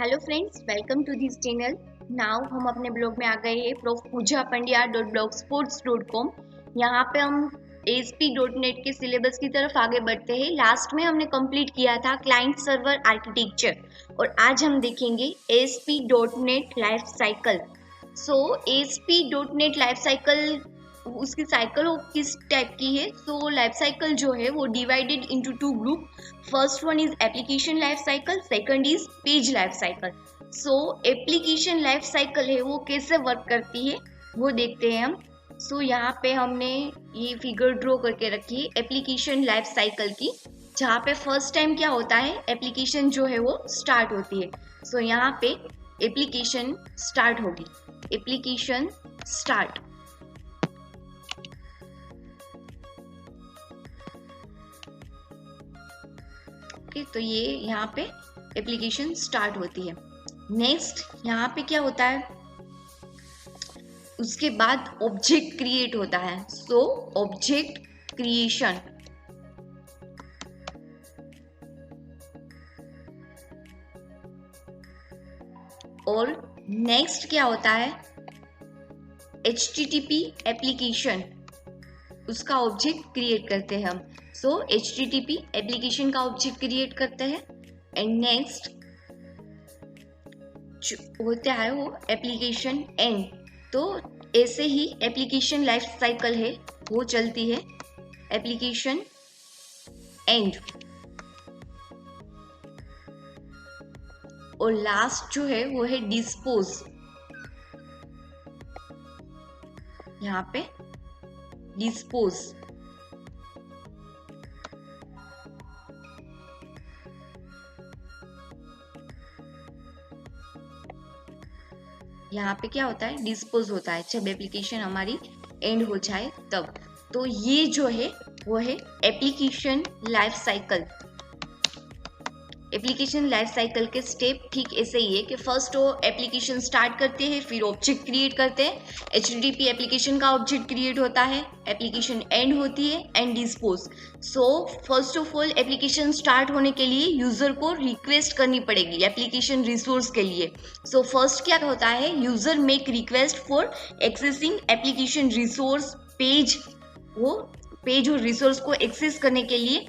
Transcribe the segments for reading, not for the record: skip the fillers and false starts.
Hello friends, welcome to this channel. Now हम अपने blog में आ गए हैं profpoojapandyar.blogspot.com। यहाँ पे हम ASP.NET के सिलेबस की तरफ आगे बढ़ते हैं। लास्ट में हमने कंप्लीट किया था क्लाइंट सर्वर आर्किटेक्चर और आज हम देखेंगे ASP.NET लाइफ साइकिल। सो ASP.NET लाइफ साइकिल, उसकी साइकिल किस टाइप की है? सो लाइफ साइकिल जो है वो divided into two group. First one is application life cycle, second is page life cycle. So application life cycle है वो कैसे वर्क करती है वो देखते हैं हम। सो यहाँ पे हमने ये फिगर ड्रॉ करके रखी है एप्लीकेशन लाइफ साइकिल की, जहाँ पे फर्स्ट टाइम क्या होता है, एप्लीकेशन जो है वो स्टार्ट होती है। सो यहाँ पे एप्लीकेशन स्टार्ट होगी, एप्लीकेशन स्टार्ट। तो ये यहाँ पे एप्लीकेशन स्टार्ट होती है। नेक्स्ट यहाँ पे क्या होता है, उसके बाद ऑब्जेक्ट क्रिएट होता है। सो ऑब्जेक्ट क्रिएशन, और नेक्स्ट क्या होता है, HTTP एप्लीकेशन, उसका ऑब्जेक्ट क्रिएट करते हैं हम। सो HTTP एप्लीकेशन का ऑब्जेक्ट क्रिएट करते हैं। एंड नेक्स्ट होता है वो एप्लीकेशन एंड। तो ऐसे ही एप्लीकेशन लाइफ साइकिल है वो चलती है, एप्लीकेशन एंड। और लास्ट जो है वो है डिस्पोज। यहाँ पे डिस्पोज, यहाँ पे क्या होता है, डिस्पोज होता है जब एप्लीकेशन हमारी एंड हो जाए तब। तो ये जो है वो है application life cycle. Application life cycle के स्टेप ठीक ऐसे ही है कि फर्स्ट वो एप्लीकेशन स्टार्ट करते हैं, फिर ऑब्जेक्ट क्रिएट करते हैं, HTTP एप्लीकेशन का ऑब्जेक्ट क्रिएट होता है, एप्लीकेशन एंड होती है, and dispose. So first of all application start होने के लिए यूजर को रिक्वेस्ट करनी पड़ेगी एप्लीकेशन रिसोर्स के लिए। सो फर्स्ट क्या होता है, user make request for accessing application resource page. वो पेज और रिसोर्स को एक्सेस करने के लिए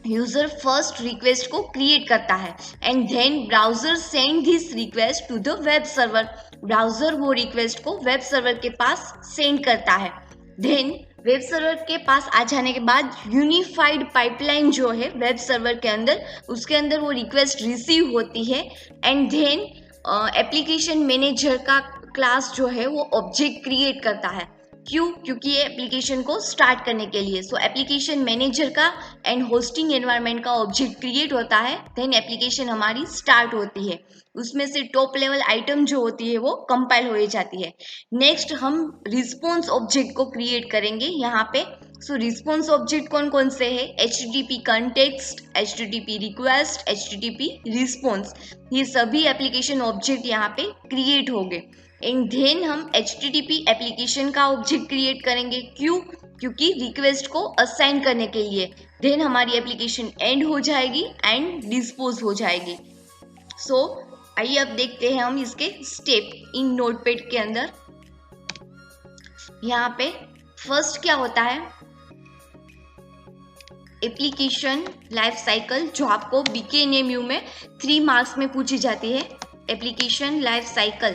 यूजर फर्स्ट रिक्वेस्ट को क्रिएट करता है, and then browser send this request to the web server. Browser वो रिक्वेस्ट को वेब सर्वर के पास सेंड करता है। देन वेब सर्वर के पास आ जाने के बाद यूनिफाइड पाइपलाइन जो है वेब सर्वर के अंदर, उसके अंदर वो रिक्वेस्ट रिसीव होती है। एंड देन एप्लीकेशन मैनेजर का क्लास जो है वो ऑब्जेक्ट क्रिएट करता है। क्यों? क्योंकि ये एप्लीकेशन को स्टार्ट करने के लिए। सो एप्लीकेशन मैनेजर का एंड होस्टिंग एनवायरनमेंट का ऑब्जेक्ट क्रिएट होता है, देन एप्लीकेशन हमारी स्टार्ट होती है। उसमें से टॉप लेवल आइटम जो होती है वो कंपाइल हो जाती है। नेक्स्ट हम रिस्पॉन्स ऑब्जेक्ट को क्रिएट करेंगे यहाँ पे। सो रिस्पॉन्स ऑब्जेक्ट कौन कौन से है, HTTP context, HTTP request, HTTP response, ये सभी एप्लीकेशन ऑब्जेक्ट यहाँ पे क्रिएट हो गए। एंड देन हम HTTP एप्लीकेशन का ऑब्जेक्ट क्रिएट करेंगे। क्यों? क्योंकि रिक्वेस्ट को असाइन करने के लिए। देन हमारी एप्लीकेशन एंड हो जाएगी एंड डिस्पोज हो जाएगी। सो आइए अब देखते हैं हम इसके स्टेप इन नोटपैड के अंदर। यहाँ पे फर्स्ट क्या होता है, एप्लीकेशन लाइफ साइकिल, जो आपको BKNMU में 3 मार्क्स में पूछी जाती है। एप्लीकेशन लाइफ साइकिल,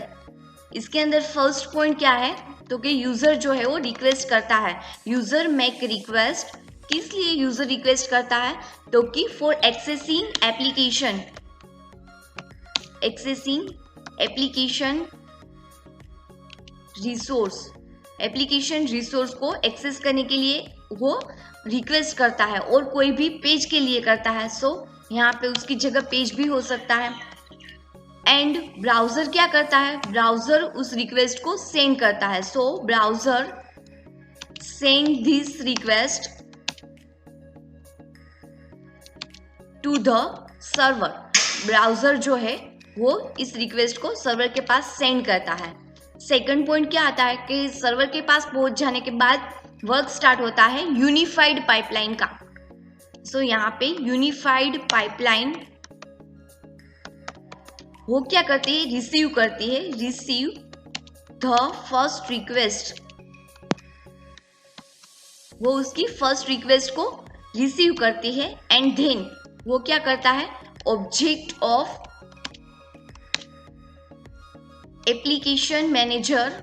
इसके अंदर फर्स्ट पॉइंट क्या है, तो कि यूजर जो है वो रिक्वेस्ट करता है। यूजर मेक रिक्वेस्ट, किस लिए यूजर रिक्वेस्ट करता है, तो कि for accessing application, accessing application resource, application resource को एक्सेस करने के लिए वो रिक्वेस्ट करता है, और कोई भी पेज के लिए करता है। सो यहाँ पे उसकी जगह पेज भी हो सकता है। एंड ब्राउजर क्या करता है, ब्राउजर उस रिक्वेस्ट को सेंड करता है। So browser send this request to the server. Browser जो है वो इस रिक्वेस्ट को सर्वर के पास सेंड करता है। सेकंड पॉइंट क्या आता है कि सर्वर के पास पहुंच जाने के बाद वर्क स्टार्ट होता है यूनिफाइड पाइपलाइन का। सो यहाँ पे यूनिफाइड पाइपलाइन वो क्या करती है, रिसीव करती है, रिसीव द फर्स्ट रिक्वेस्ट, वो उसकी फर्स्ट रिक्वेस्ट को रिसीव करती है एंड देन वो क्या करता है, object of application manager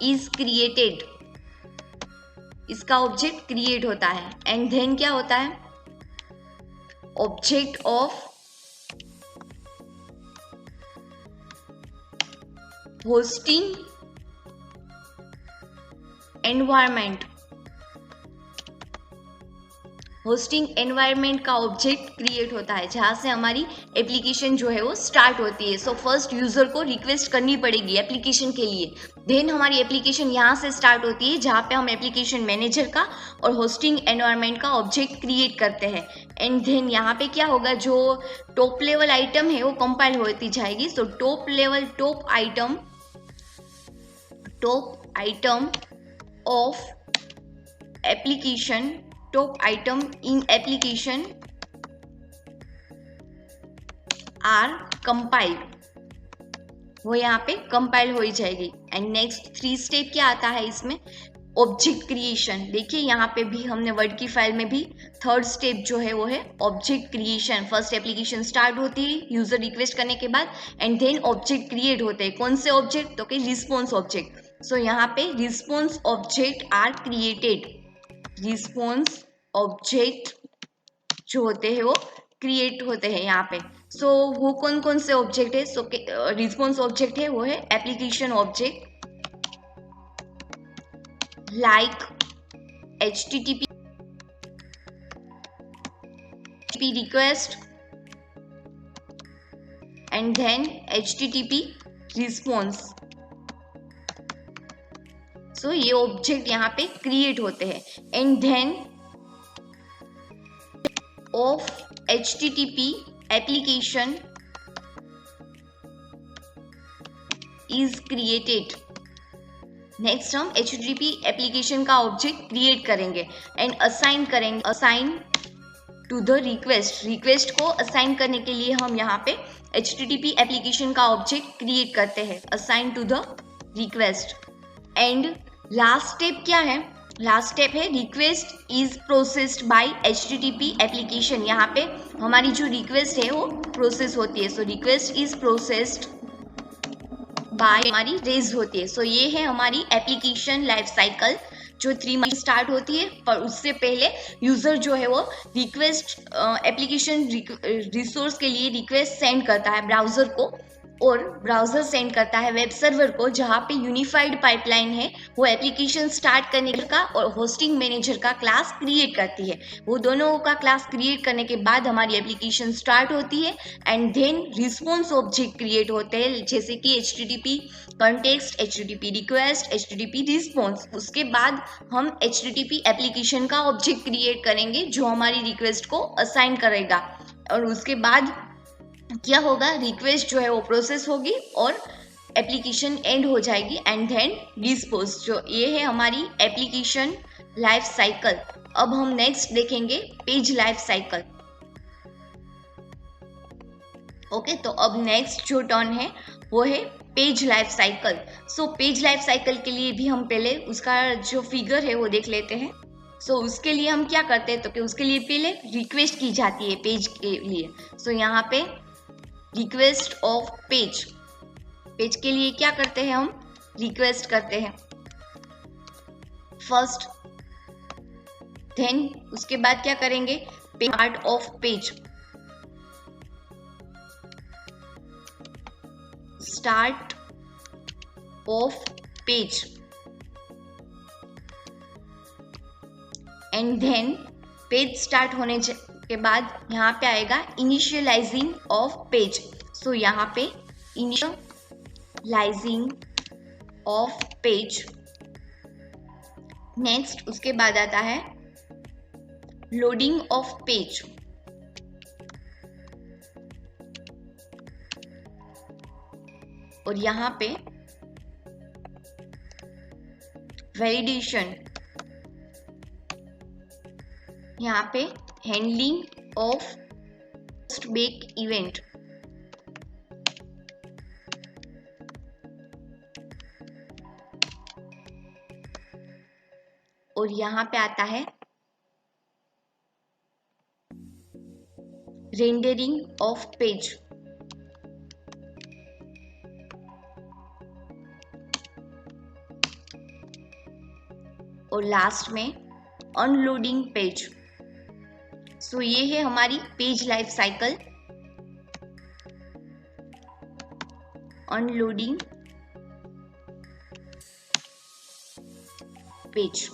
is created, इसका ऑब्जेक्ट क्रिएट होता है एंड देन क्या होता है, object of hosting environment, hosting environment का ऑब्जेक्ट क्रिएट होता है जहां से हमारी एप्लीकेशन जो है वो स्टार्ट होती है। सो फर्स्ट यूजर को रिक्वेस्ट करनी पड़ेगी एप्लीकेशन के लिए, देन हमारी एप्लीकेशन यहाँ से स्टार्ट होती है जहाँ पे हम एप्लीकेशन मैनेजर का और होस्टिंग एनवायरनमेंट का ऑब्जेक्ट क्रिएट करते हैं एंड देन यहाँ पे क्या होगा, जो टॉप लेवल आइटम है वो कंपाइल होती जाएगी। So top item of application, top item in application are compiled, वो यहाँ पे कंपाइल हो ही जाएगी। एंड नेक्स्ट 3 स्टेप क्या आता है इसमें, ऑब्जेक्ट क्रिएशन। देखिए यहाँ पे भी हमने वर्ड की फाइल में भी 3rd स्टेप जो है वो है object creation. First application start होती है यूजर रिक्वेस्ट करने के बाद एंड देन ऑब्जेक्ट क्रिएट होते हैं। कौन से ऑब्जेक्ट, तो कि रिस्पॉन्स ऑब्जेक्ट। सो यहाँ पे response object are created, response object जो होते हैं वो क्रिएट होते हैं यहाँ पे। सो वो कौन कौन से ऑब्जेक्ट है, सो रिस्पॉन्स ऑब्जेक्ट है वो है application object like HTTP request and then HTTP response. So ये ऑब्जेक्ट यहाँ पे क्रिएट होते हैं and then of HTTP application is created. Next हम HTTP एप्लीकेशन का ऑब्जेक्ट क्रिएट करेंगे and assign to the request को असाइन करने के लिए हम यहाँ पे HTTP एप्लीकेशन का ऑब्जेक्ट क्रिएट करते हैं, assign to the request. And last step क्या है, लास्ट स्टेप है request is processed bye HTTP application. यहाँ पे हमारी जो रिक्वेस्ट है वो प्रोसेस होती है। So request is processed bye, हमारी रेज होती है। सो ये है हमारी एप्लीकेशन लाइफ साइकिल जो 3 मंथ स्टार्ट होती है, पर उससे पहले यूजर जो है वो रिक्वेस्ट एप्लीकेशन रिसोर्स के लिए रिक्वेस्ट सेंड करता है ब्राउजर को और ब्राउजर सेंड करता है वेब सर्वर को, जहाँ पे यूनिफाइड पाइपलाइन है वो एप्लीकेशन स्टार्ट करने का और होस्टिंग मैनेजर का क्लास क्रिएट करती है। वो दोनों का क्लास क्रिएट करने के बाद हमारी एप्लीकेशन स्टार्ट होती है and then response object create होते हैं जैसे कि HTTP context, HTTP request, HTTP response. उसके बाद हम HTTP एप्लीकेशन का ऑब्जेक्ट क्रिएट करेंगे जो हमारी रिक्वेस्ट को असाइन करेगा और उसके बाद क्या होगा, रिक्वेस्ट जो है वो प्रोसेस होगी और एप्लीकेशन एंड हो जाएगी एंड देन डिस्पोज। जो ये है हमारी एप्लीकेशन लाइफ साइकिल। अब हम नेक्स्ट देखेंगे पेज लाइफ साइकिल। ओके, तो अब नेक्स्ट जो टर्न है वो है page life cycle. So page life cycle के लिए भी हम पहले उसका जो फिगर है वो देख लेते हैं। सो उसके लिए हम क्या करते हैं, तो कि उसके लिए पहले रिक्वेस्ट की जाती है पेज के लिए। सो यहाँ पे रिक्वेस्ट ऑफ पेज के लिए क्या करते हैं, हम रिक्वेस्ट करते हैं फर्स्ट, देन उसके बाद क्या करेंगे, part of page, start of page and then page start होने के बाद यहाँ पे आएगा इनिशियलाइजिंग ऑफ पेज। सो यहाँ पे इनिशियलाइजिंग ऑफ पेज। नेक्स्ट उसके बाद आता है लोडिंग ऑफ पेज, और यहाँ पे वैलिडेशन, यहाँ पे handling of post back event. और यहाँ पे आता है रेंडरिंग ऑफ पेज। और लास्ट में अनलोडिंग पेज। सो ये है हमारी page life cycle. Unloading page.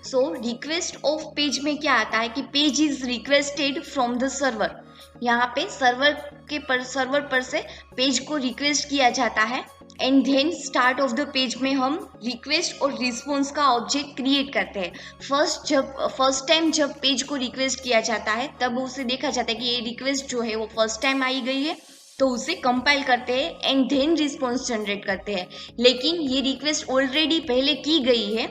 So request of page में क्या आता है कि page is requested from the server. यहाँ पे सर्वर पर से पेज को रिक्वेस्ट किया जाता है and then start of the page में हम रिक्वेस्ट और रिस्पॉन्स का ऑब्जेक्ट क्रिएट करते हैं। फर्स्ट टाइम जब पेज को रिक्वेस्ट किया जाता है तब उसे देखा जाता है कि ये रिक्वेस्ट जो है वो फर्स्ट टाइम आई गई है, तो उसे कंपाइल करते हैं एंड देन रिस्पॉन्स जनरेट करते हैं। लेकिन ये रिक्वेस्ट ऑलरेडी पहले की गई है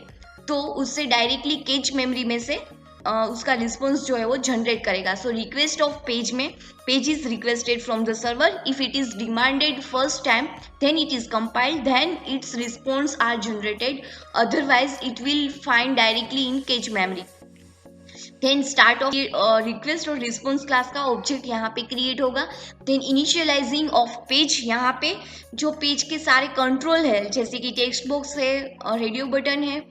तो उससे डायरेक्टली कैच मेमोरी में से उसका रिस्पॉन्स जो है वो जनरेट करेगा। सो रिक्वेस्ट ऑफ पेज में page is requested from the server, if it is demanded first time then it is compiled, then its response are generated, otherwise it will find directly in cache memory। then start of request और response class का object यहाँ पे create होगा। then initializing of page, यहाँ पे जो page के सारे कंट्रोल है जैसे कि टेक्स्ट बॉक्स है, रेडियो बटन है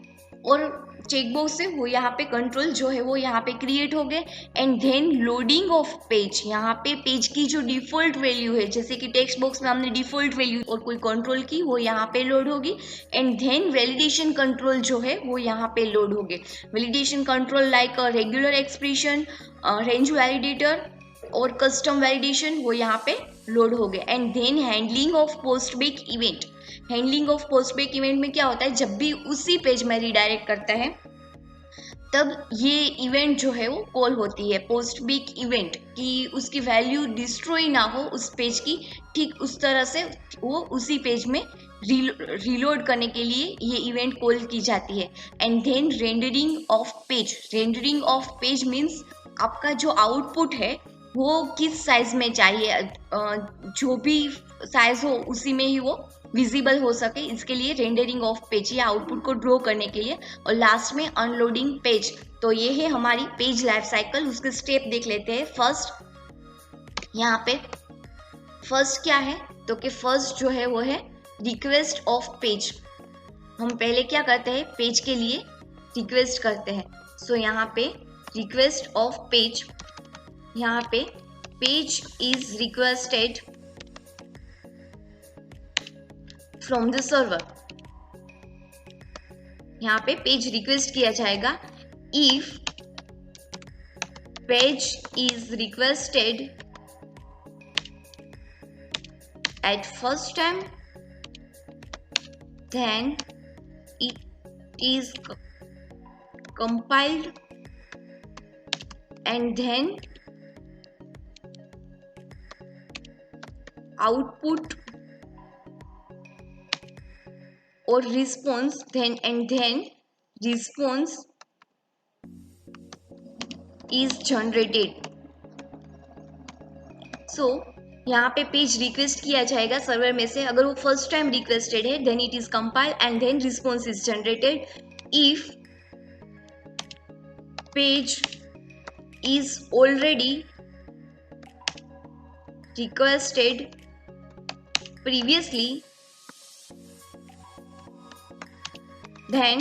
और चेकबॉक्स है, वो यहाँ पे कंट्रोल जो है वो यहाँ पे क्रिएट हो गए। And then loading of page, यहाँ पे पेज की जो डिफॉल्ट वैल्यू है जैसे कि टेक्स्ट बॉक्स में हमने डिफॉल्ट वैल्यू और कोई कंट्रोल की वो यहाँ पे लोड होगी। एंड देन वैलिडेशन कंट्रोल जो है वो यहाँ पे लोड होंगे। Validation control like regular expression, range validator और कस्टम वैलिडेशन वो यहाँ पे लोड हो गए। And then handling of post back event. Handling of post back event में क्या होता है, जब भी उसी पेज में रिडायरेक्ट करता है तब ये इवेंट जो है वो कॉल होती है पोस्ट बेक इवेंट, कि उसकी वैल्यू डिस्ट्रॉय ना हो उस पेज की, ठीक उस तरह से वो उसी पेज में रीलोड करने के लिए ये इवेंट कॉल की जाती है। And then rendering of page. Rendering of page means आपका जो आउटपुट है वो किस साइज में चाहिए, जो भी साइज हो उसी में ही वो विजिबल हो सके, इसके लिए रेंडरिंग ऑफ पेज या आउटपुट को ड्रॉ करने के लिए। और लास्ट में अनलोडिंग पेज। तो ये है हमारी पेज लाइफ साइकिल। उसके स्टेप देख लेते हैं। फर्स्ट यहाँ पे फर्स्ट क्या है, तो कि फर्स्ट जो है वो है रिक्वेस्ट ऑफ पेज। हम पहले क्या करते हैं, पेज के लिए रिक्वेस्ट करते हैं। सो यहाँ पे रिक्वेस्ट ऑफ पेज, यहाँ पे page is requested from the server. यहाँ पे पेज रिक्वेस्ट किया जाएगा। If page is requested at first time then it is compiled and then output or response then response is generated। so यहाँ पे page request किया जाएगा server में से। अगर वो फर्स्ट टाइम रिक्वेस्टेड है then it is compiled and then response is generated. If page is already requested previously then,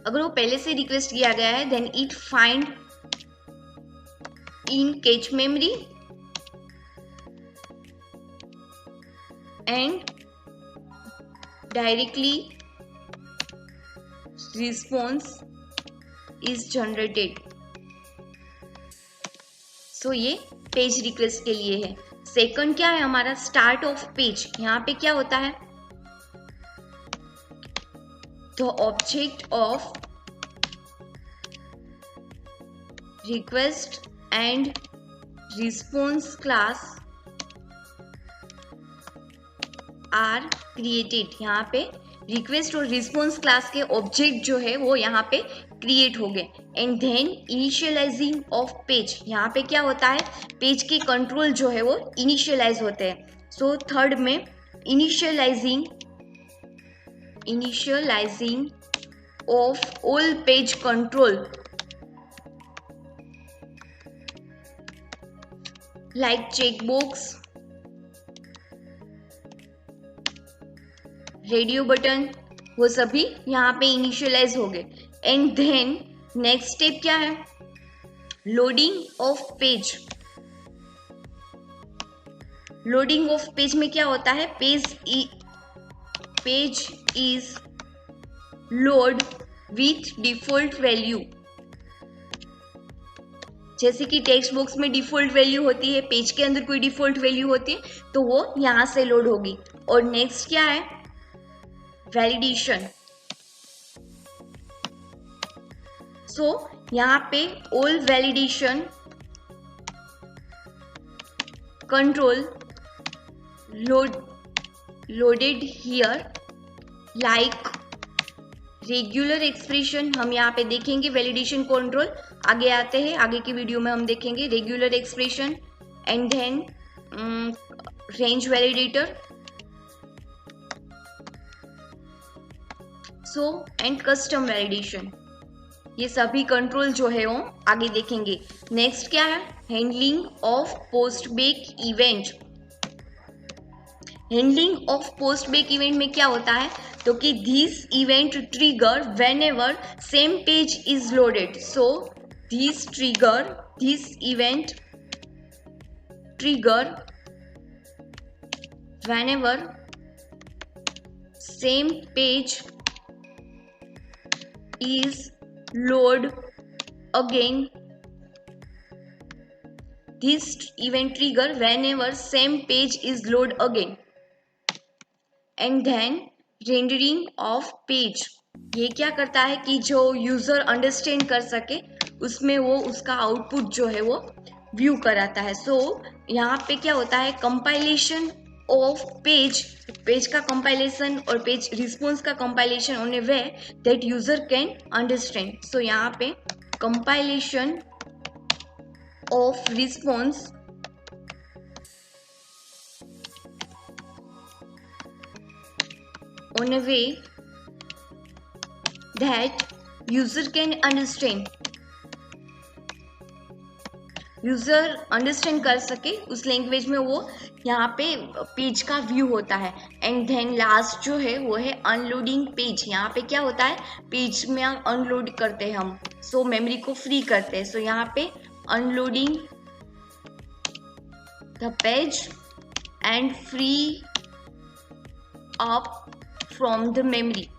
अगर वो पहले से रिक्वेस्ट किया गया है then it find in cache memory and directly response is generated। so ये page request के लिए है। सेकंड क्या है हमारा, स्टार्ट ऑफ पेज। यहाँ पे क्या होता है, the object of request and response class are created। यहाँ पे रिक्वेस्ट और रिस्पॉन्स क्लास के ऑब्जेक्ट जो है वो यहाँ पे क्रिएट हो गए। And then initializing of page, यहाँ पे क्या होता है, पेज के कंट्रोल जो है वो इनिशियलाइज होते हैं। सो थर्ड में initialising of all page control like checkbox, radio button, वो सभी यहाँ पे इनिशियलाइज हो गए। एंड देन नेक्स्ट स्टेप क्या है, loading of page. Loading of page में क्या होता है, page is load with default value. जैसे कि टेक्स्ट बॉक्स में डिफॉल्ट वैल्यू होती है, पेज के अंदर कोई डिफॉल्ट वैल्यू होती है तो वो यहां से लोड होगी। और नेक्स्ट क्या है, वैलिडेशन। सो यहाँ पे all validation control loaded here like regular expression. हम यहाँ पे देखेंगे वैलिडेशन कंट्रोल, आगे आते हैं, आगे की वीडियो में हम देखेंगे regular expression. And then range validator, so and custom validation. ये सभी कंट्रोल जो है वो आगे देखेंगे। नेक्स्ट क्या है, handling of post back event. Handling of post back event में क्या होता है, तो कि this event trigger whenever same page is loaded. So this event trigger whenever same page is load again. This event trigger whenever same page is load again. And then rendering of page, ये क्या करता है कि जो user understand कर सके उसमें वो उसका आउटपुट जो है वो व्यू कराता है। सो यहाँ पे क्या होता है, कंपाइलेशन ऑफ पेज का कंपाइलेशन और पेज रिस्पॉन्स का compilation on a way that user can understand. So यहाँ पे compilation of response on a way that user can understand, user understand कर सके उस लैंग्वेज में, वो यहाँ पे पेज का व्यू होता है। एंड देन लास्ट जो है वो है अनलोडिंग पेज। यहाँ पे क्या होता है, पेज में अनलोड करते हैं हम, सो मेमोरी को फ्री करते हैं। सो यहाँ पे unloading the page and free up from the memory.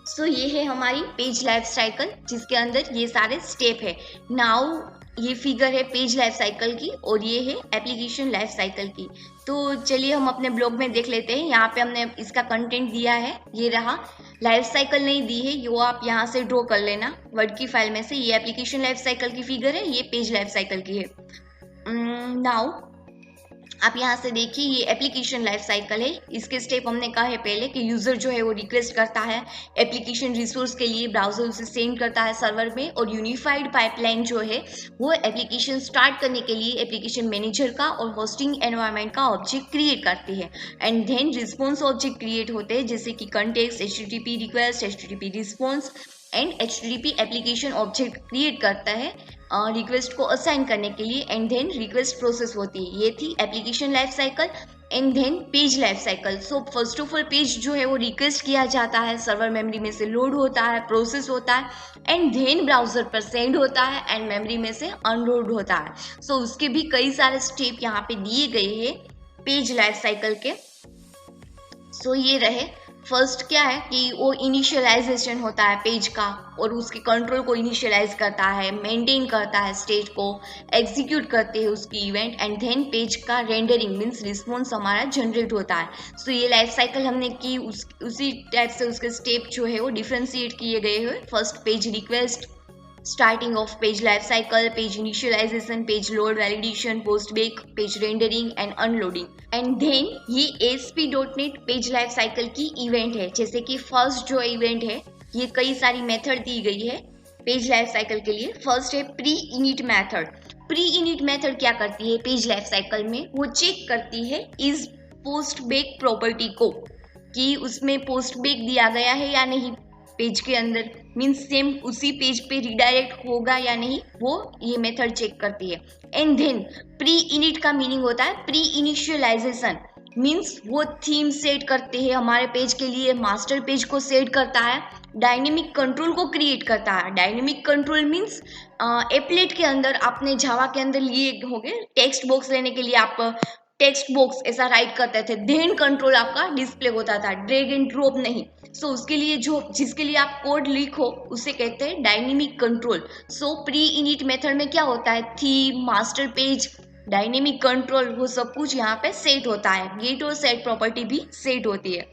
So ये है हमारी पेज लाइफ साइकिल जिसके अंदर ये सारे स्टेप है। नाउ ये फिगर है पेज लाइफ साइकिल की और ये है एप्लीकेशन लाइफ साइकिल की। तो चलिए हम अपने ब्लॉग में देख लेते हैं। यहाँ पे हमने इसका कंटेंट दिया है, ये रहा। लाइफ साइकिल नहीं दी है, वो आप यहाँ से ड्रॉ कर लेना वर्ड की फाइल में से। ये एप्लीकेशन लाइफ साइकिल की फिगर है, ये पेज लाइफ साइकिल की है। नाउ आप यहाँ से देखिए, ये एप्लीकेशन लाइफ साइकिल है। इसके स्टेप हमने कहा है पहले कि यूजर जो है वो रिक्वेस्ट करता है एप्लीकेशन रिसोर्स के लिए, ब्राउजर उसे सेंड करता है सर्वर में, और यूनिफाइड पाइपलाइन जो है वो एप्लीकेशन स्टार्ट करने के लिए एप्लीकेशन मैनेजर का और होस्टिंग एनवायरनमेंट का ऑब्जेक्ट क्रिएट करती है। And then response object create होते हैं, जैसे कि context, HTTP request, HTTP response and HTTP application object create करता है रिक्वेस्ट को असाइन करने के लिए। एंड देन रिक्वेस्ट प्रोसेस होती है। ये थी application life cycle. And then page life cycle. So first of all page जो है वो रिक्वेस्ट किया जाता है, सर्वर मेमोरी में से लोड होता है, प्रोसेस होता है, एंड देन ब्राउजर पर सेंड होता है एंड मेमोरी में से अनलोड होता है। सो उसके भी कई सारे स्टेप यहाँ पे दिए गए हैं पेज लाइफ साइकिल के। सो ये रहे, फर्स्ट क्या है कि वो इनिशियलाइजेशन होता है पेज का, और उसके कंट्रोल को इनिशियलाइज करता है, मेंटेन करता है स्टेट को, एग्जीक्यूट करते हैं उसकी इवेंट, एंड देन पेज का रेंडरिंग मीन्स रिस्पॉन्स हमारा जनरेट होता है। सो ये लाइफ साइकिल हमने की, उसी टाइप से उसके स्टेप जो है वो डिफ्रेंशिएट किए गए हैं। First page request, starting of page life cycle, page initialization, page load, validation, post back, page rendering and unloading. And then ये ASP.NET पेज लाइफ साइकिल की इवेंट है। जैसे कि फर्स्ट जो इवेंट है, ये कई सारी मेथड दी गई है पेज लाइफ साइकिल के लिए। फर्स्ट है pre init method. Pre init method क्या करती है पेज लाइफ साइकिल में, वो चेक करती है इस पोस्ट बेक प्रॉपर्टी को कि उसमें पोस्ट बेक दिया गया है या नहीं पेज के अंदर, मीन्स सेम उसी पेज पे रिडायरेक्ट होगा या नहीं, वो ये मेथड चेक करती है। एंड देन प्री इनिट का मीनिंग होता है प्री इनिशियलाइजेशन, मीन्स वो थीम सेट करते हैं हमारे पेज के लिए, मास्टर पेज को सेट करता है, डायनेमिक कंट्रोल को क्रिएट करता है। डायनेमिक कंट्रोल मीन्स एप्लेट के अंदर आपने जावा के अंदर लिए होंगे टेक्स्ट बॉक्स लेने के लिए, आप टेक्स्ट बॉक्स ऐसा राइट करते थे, देन कंट्रोल आपका डिस्प्ले होता था, ड्रैग एंड ड्रॉप नहीं। सो उसके लिए जो जिसके लिए आप कोड लिखो उसे कहते हैं डायनेमिक कंट्रोल। सो प्री इनिट मेथड में क्या होता है, theme, master page, dynamic control, वो सब कुछ यहाँ पे सेट होता है। गेट और सेट प्रॉपर्टी भी सेट होती है।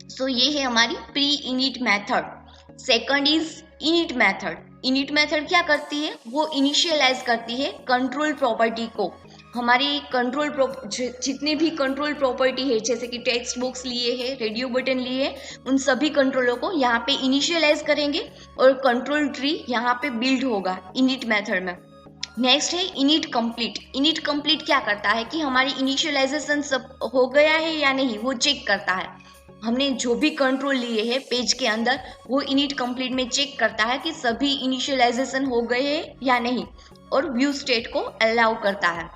सो ये है हमारी pre init method. Second is init method. Init method क्या करती है, वो इनिशियलाइज करती है कंट्रोल प्रॉपर्टी को। हमारी कंट्रोल जितने भी कंट्रोल प्रॉपर्टी है, जैसे कि टेक्स्ट बॉक्स लिए है, रेडियो बटन लिए है, उन सभी कंट्रोलों को यहाँ पे इनिशियलाइज करेंगे और कंट्रोल ट्री यहाँ पे बिल्ड होगा इनिट मेथड में। नेक्स्ट है इनिट कंप्लीट। इनिट कंप्लीट क्या करता है कि हमारी इनिशियलाइजेशन सब हो गया है या नहीं, वो चेक करता है। हमने जो भी कंट्रोल लिए हैं पेज के अंदर, वो इनिट कंप्लीट में चेक करता है कि सभी इनिशियलाइजेशन हो गए हैं या नहीं, और व्यू स्टेट को अलाउ करता है।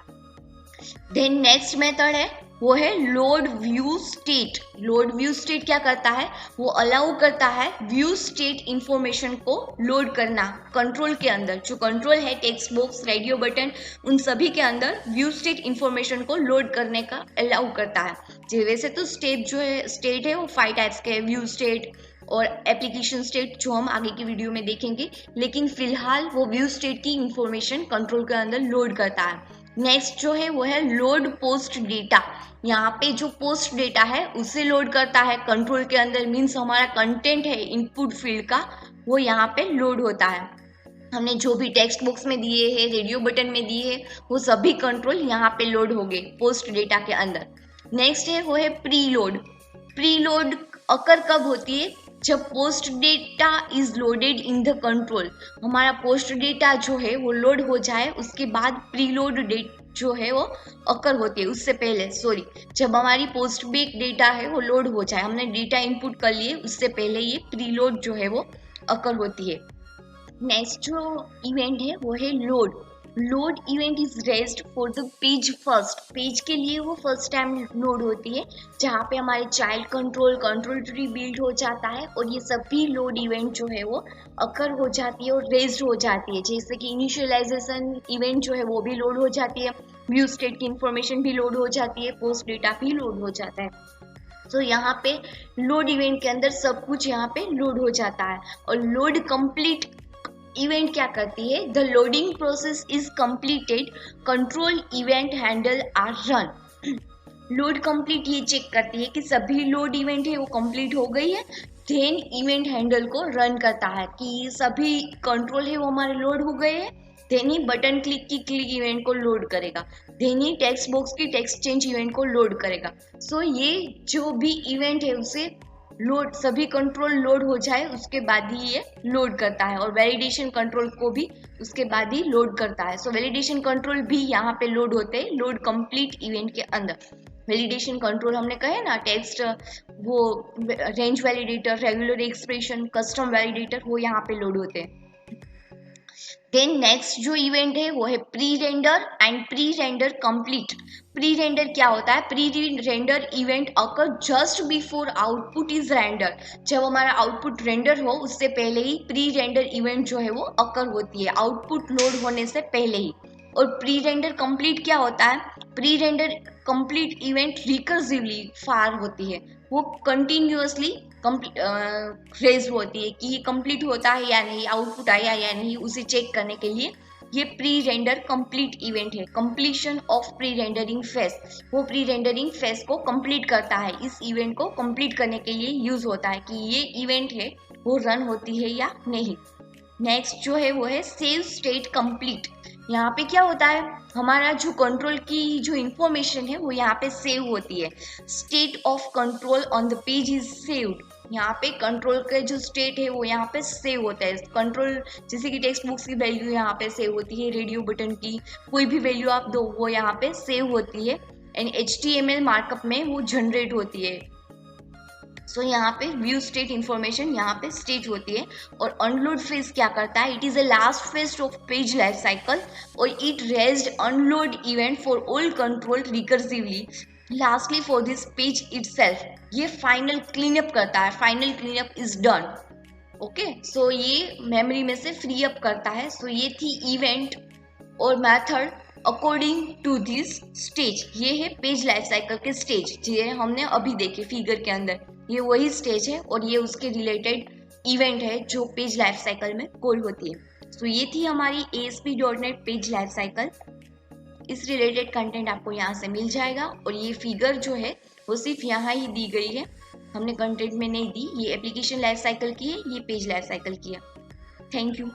देन नेक्स्ट मेथड है वो है load view state. Load view state क्या करता है, वो अलाउ करता है व्यू स्टेट इंफॉर्मेशन को लोड करना कंट्रोल के अंदर। जो कंट्रोल है टेक्स्ट बॉक्स, रेडियो बटन, उन सभी के अंदर व्यू स्टेट इंफॉर्मेशन को लोड करने का अलाउ करता है। वैसे तो स्टेट है वो 5 टाइप्स के, व्यू स्टेट और एप्लीकेशन स्टेट, जो हम आगे की वीडियो में देखेंगे, लेकिन फिलहाल वो व्यू स्टेट की इंफॉर्मेशन कंट्रोल के अंदर लोड करता है। नेक्स्ट जो है वो है लोड पोस्ट डेटा। यहाँ पे जो पोस्ट डेटा है उसे लोड करता है कंट्रोल के अंदर, मीन्स हमारा कंटेंट है इनपुट फील्ड का, वो यहाँ पे लोड होता है। हमने जो भी टेक्स्ट बॉक्स में दिए हैं, रेडियो बटन में दिए हैं, वो सभी कंट्रोल यहाँ पे लोड हो गए पोस्ट डेटा के अंदर। नेक्स्ट है वो है प्री लोड। प्री लोड अकर कब होती है, जब post data is loaded in the control. हमारा पोस्ट डेटा जो है वो लोड हो जाए, उसके बाद प्री लोड डेट जो है वो अकर होती है। उससे पहले जब हमारी पोस्ट बेक डेटा है वो लोड हो जाए, हमने डेटा इनपुट कर लिए, उससे पहले ये प्री लोड जो है वो अकर होती है। नेक्स्ट जो इवेंट है वो है load. Load event is raised for the page first. Page के लिए वो फर्स्ट टाइम लोड होती है, जहाँ पे हमारे चाइल्ड कंट्रोल ट्री बिल्ड हो जाता है, और ये सभी लोड इवेंट जो है वो अकर हो जाती है और रेज्ड हो जाती है। जैसे कि इनिशियलाइजेशन इवेंट जो है वो भी लोड हो जाती है, व्यू स्टेट की इंफॉर्मेशन भी लोड हो जाती है, पोस्ट डेटा भी लोड हो जाता है। तो यहाँ पे लोड इवेंट के अंदर सब कुछ यहाँ पे लोड हो जाता है। और लोड कंप्लीट इवेंट क्या करती है, the loading process is completed, control event handle are run. Load complete ये चेक करती है कि सभी लोड इवेंट है वो कंप्लीट हो गई है, देन इवेंट हैंडल को रन करता है कि सभी कंट्रोल है वो हमारे लोड हो गए हैं, देन ही बटन क्लिक की क्लिक इवेंट को लोड करेगा, देन ही टेक्स्ट बॉक्स की टेक्स्ट चेंज इवेंट को लोड करेगा। सो ये जो भी इवेंट है उसे लोड, सभी कंट्रोल लोड हो जाए उसके बाद ही ये लोड करता है, और वैलिडेशन कंट्रोल को भी उसके बाद ही लोड करता है। सो वैलिडेशन कंट्रोल भी यहाँ पे लोड होते हैं लोड कंप्लीट इवेंट के अंदर। वैलिडेशन कंट्रोल हमने कहे ना, टेक्स्ट, वो range validator, regular expression, custom validator, वो यहाँ पे लोड होते हैं। देन नेक्स्ट जो इवेंट है वो है pre render and pre render complete. Pre render क्या होता है, pre render event occur just before output is render. जब हमारा आउटपुट रेंडर हो उससे पहले ही प्री रेंडर इवेंट जो है वो अकर होती है, आउटपुट लोड होने से पहले ही। और प्री रेंडर कंप्लीट क्या होता है, pre render complete event recursively fire होती है, वो कंटिन्यूअसली रेज होती है कि ये कंप्लीट होता है या नहीं, आउटपुट आया या नहीं, उसे चेक करने के लिए ये प्री रेंडर कंप्लीट इवेंट है। Completion of pre rendering phase, वो प्री रेंडरिंग फेज को कंप्लीट करता है, इस इवेंट को कंप्लीट करने के लिए यूज होता है कि ये इवेंट है वो रन होती है या नहीं। नेक्स्ट जो है वो है सेव स्टेट कंप्लीट। यहाँ पे क्या होता है, हमारा जो कंट्रोल की जो इंफॉर्मेशन है वो यहाँ पे सेव होती है। State of control on the page is saved. यहाँ पे कंट्रोल के जो स्टेट है वो यहाँ पे सेव होता है। कंट्रोल जैसे कि टेक्स्ट बुक्स की वैल्यू यहाँ पे सेव होती है, रेडियो बटन की कोई भी वैल्यू आप दो वो यहाँ पे सेव होती है एंड HTML मार्कअप में वो जनरेट होती है। सो यहाँ पे व्यू स्टेट इंफॉर्मेशन यहाँ पे स्टेट होती है। और अनलोड फेज क्या करता है, it is a last phase of page life cycle और it raised unload event for all control recursively lastly for this page itself. ये फाइनल क्लीनअप करता है, final cleanup is done. Okay, so ये memory में से free up करता है। सो ये थी इवेंट और method according to this stage. ये है पेज लाइफ साइकिल के स्टेज, ये हमने अभी देखे फिगर के अंदर, ये वही स्टेज है और ये उसके रिलेटेड इवेंट है जो पेज लाइफ साइकिल में कॉल होती है। सो ये थी हमारी ASP.NET पेज लाइफ साइकिल। इस रिलेटेड कंटेंट आपको यहाँ से मिल जाएगा और ये फिगर जो है वो सिर्फ यहाँ ही दी गई है, हमने कंटेंट में नहीं दी। ये एप्लीकेशन लाइफ साइकिल की है, ये पेज लाइफ साइकिल की है। Thank you.